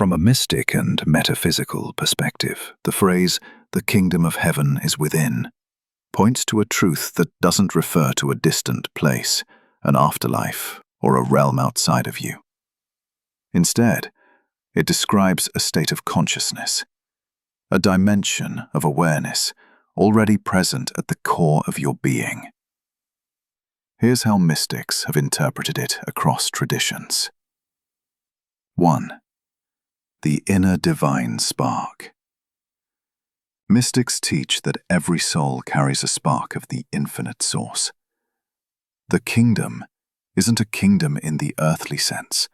From a mystic and metaphysical perspective, the phrase, "the kingdom of heaven is within," points to a truth that doesn't refer to a distant place, an afterlife, or a realm outside of you. Instead, it describes a state of consciousness, a dimension of awareness already present at the core of your being. Here's how mystics have interpreted it across traditions. 1. The inner divine spark. Mystics teach that every soul carries a spark of the infinite source. The kingdom isn't a kingdom in the earthly sense.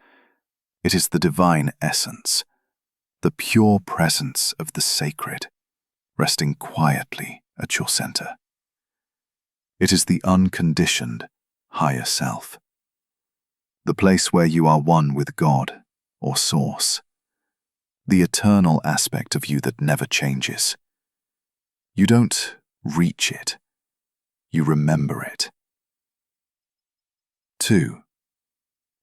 It is the divine essence, the pure presence of the sacred, resting quietly at your center. It is the unconditioned higher self, the place where you are one with God or Source, the eternal aspect of you that never changes. You don't reach it, you remember it. 2.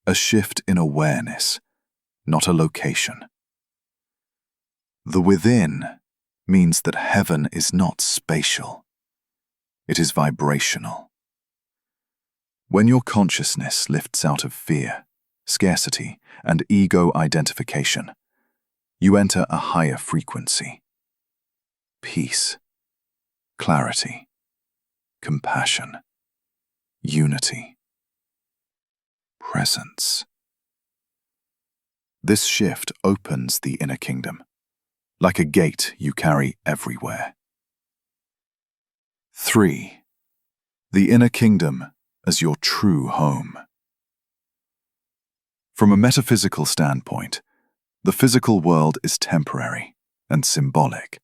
A shift in awareness, not a location. The within means that heaven is not spatial, it is vibrational. When your consciousness lifts out of fear, scarcity, and ego identification, you enter a higher frequency. Peace, clarity, compassion, unity, presence. This shift opens the inner kingdom, like a gate you carry everywhere. 3. The inner kingdom as your true home. From a metaphysical standpoint, the physical world is temporary and symbolic.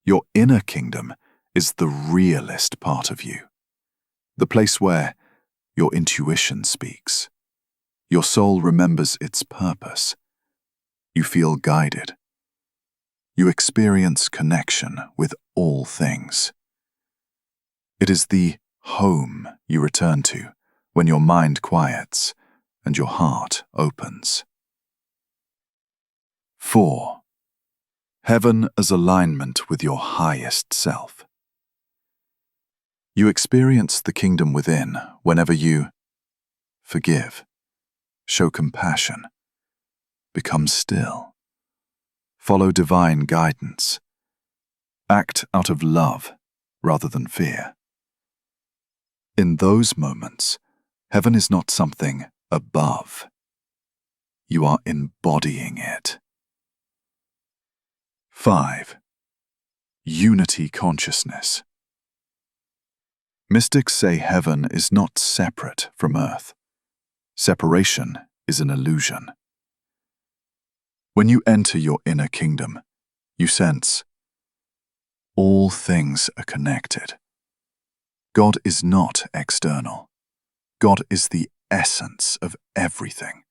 Your inner kingdom is the realist part of you, the place where your intuition speaks, your soul remembers its purpose, you feel guided, you experience connection with all things. It is the home you return to when your mind quiets and your heart opens. 4. Heaven as alignment with your highest self. You experience the kingdom within whenever you forgive, show compassion, become still, follow divine guidance, act out of love rather than fear. In those moments, heaven is not something above. You are embodying it. 5. Unity consciousness. Mystics say heaven is not separate from earth. Separation is an illusion. When you enter your inner kingdom, you sense all things are connected. God is not external. God is the essence of everything.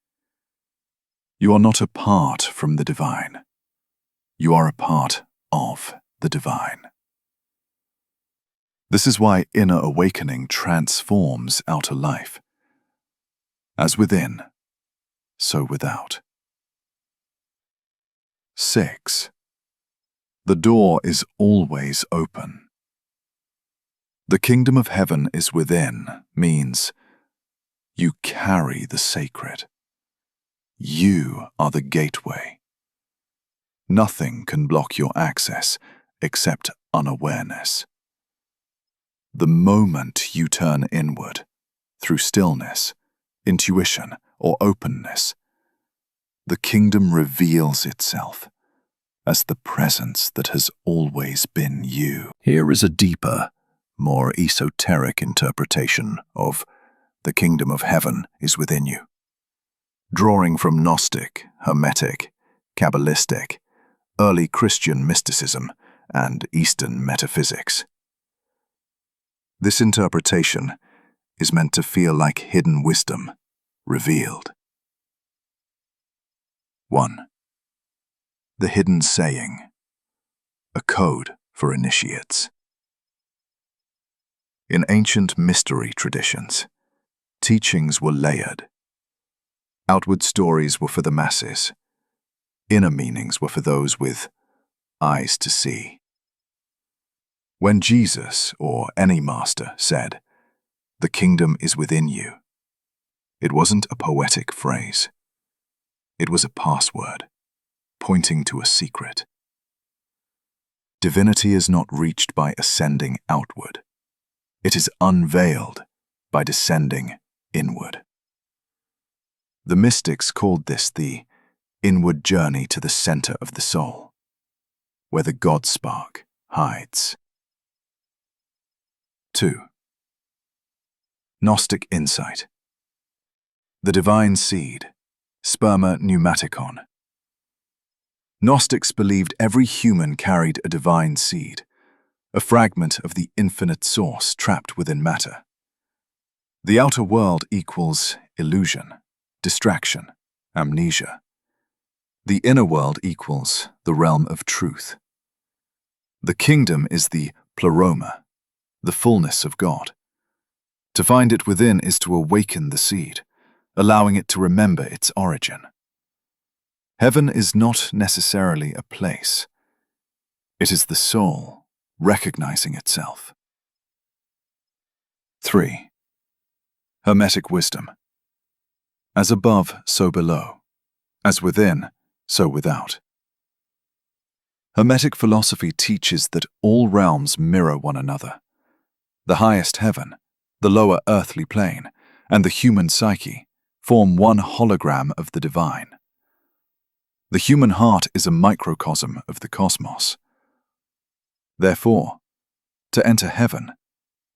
You are not apart from the divine. You are a part of the divine. This is why inner awakening transforms outer life. As within, so without. 6. The door is always open. The kingdom of heaven is within means you carry the sacred. You are the gateway. Nothing can block your access except unawareness. The moment you turn inward, through stillness, intuition, or openness, the kingdom reveals itself as the presence that has always been you. Here is a deeper, more esoteric interpretation of the kingdom of heaven is within you, drawing from Gnostic, Hermetic, Kabbalistic, early Christian mysticism, and Eastern metaphysics. This interpretation is meant to feel like hidden wisdom revealed. 1. The hidden saying, a code for initiates. In ancient mystery traditions, teachings were layered. Outward stories were for the masses, inner meanings were for those with eyes to see. When Jesus, or any master, said, "The kingdom is within you," it wasn't a poetic phrase. It was a password, pointing to a secret. Divinity is not reached by ascending outward. It is unveiled by descending inward. The mystics called this the inward journey to the center of the soul, where the God spark hides. 2. Gnostic insight. The divine seed, sperma pneumaticon. Gnostics believed every human carried a divine seed, a fragment of the infinite source trapped within matter. The outer world equals illusion, distraction, amnesia. The inner world equals the realm of truth. The kingdom is the pleroma, the fullness of God. To find it within is to awaken the seed, allowing it to remember its origin. Heaven is not necessarily a place. It is the soul recognizing itself. 3. Hermetic wisdom. As above, so below. As within, so without. Hermetic philosophy teaches that all realms mirror one another. The highest heaven, the lower earthly plane, and the human psyche form one hologram of the divine. The human heart is a microcosm of the cosmos. Therefore, to enter heaven,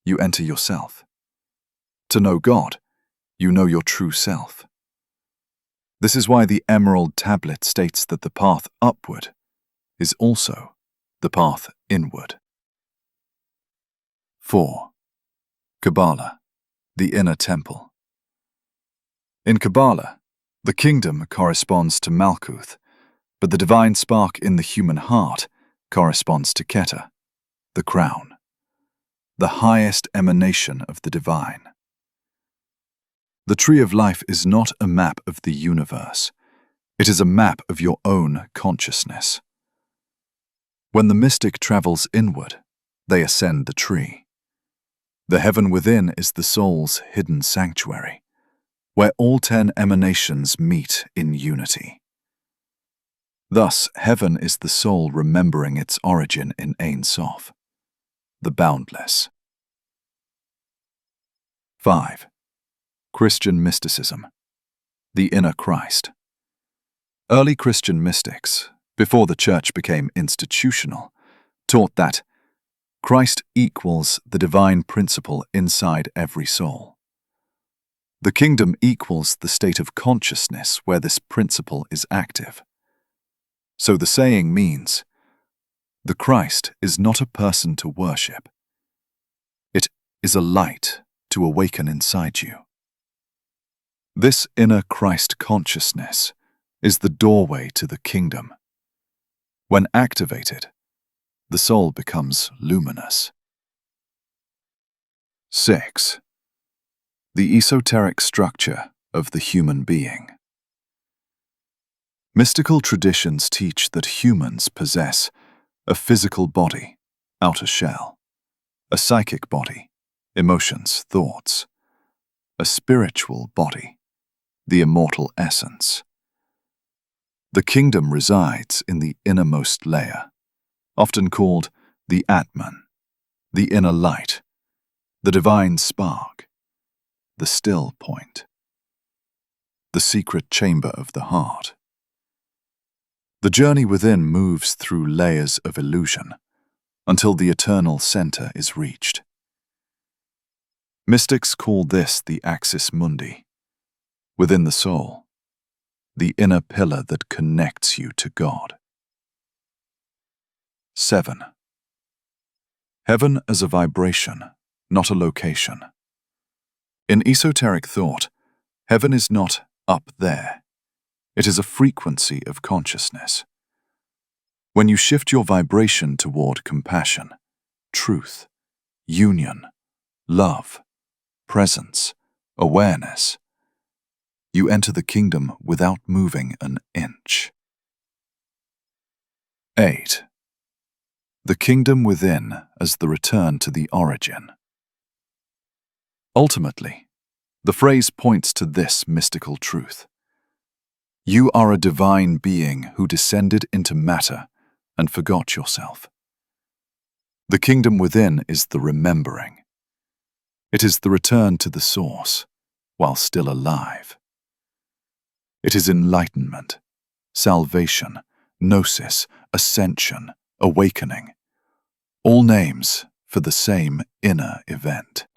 you enter yourself. To know God, you know your true self. This is why the Emerald Tablet states that the path upward is also the path inward. 4. Kabbalah, the inner temple. In Kabbalah, the kingdom corresponds to Malkuth, but the divine spark in the human heart corresponds to Keter, the crown, the highest emanation of the divine. The tree of life is not a map of the universe. It is a map of your own consciousness. When the mystic travels inward, they ascend the tree. The heaven within is the soul's hidden sanctuary, where all 10 emanations meet in unity. Thus, heaven is the soul remembering its origin in Ein Sof, the boundless. 5. Christian mysticism, the inner Christ. Early Christian mystics, before the church became institutional, taught that Christ equals the divine principle inside every soul. The kingdom equals the state of consciousness where this principle is active. So the saying means, the Christ is not a person to worship. It is a light to awaken inside you. This inner Christ consciousness is the doorway to the kingdom. When activated, the soul becomes luminous. 6. The esoteric structure of the human being. Mystical traditions teach that humans possess a physical body, outer shell, a psychic body, emotions, thoughts, a spiritual body, the immortal essence. The kingdom resides in the innermost layer, often called the Atman, the inner light, the divine spark, the still point, the secret chamber of the heart. The journey within moves through layers of illusion until the eternal center is reached. Mystics call this the axis mundi, within the soul, the inner pillar that connects you to God. 7. Heaven as a vibration, not a location. In esoteric thought, heaven is not up there. It is a frequency of consciousness. When you shift your vibration toward compassion, truth, union, love, presence, awareness, you enter the kingdom without moving an inch. 8. The kingdom within as the return to the origin. Ultimately, the phrase points to this mystical truth. You are a divine being who descended into matter and forgot yourself. The kingdom within is the remembering. It is the return to the source, while still alive. It is enlightenment, salvation, gnosis, ascension, awakening, all names for the same inner event.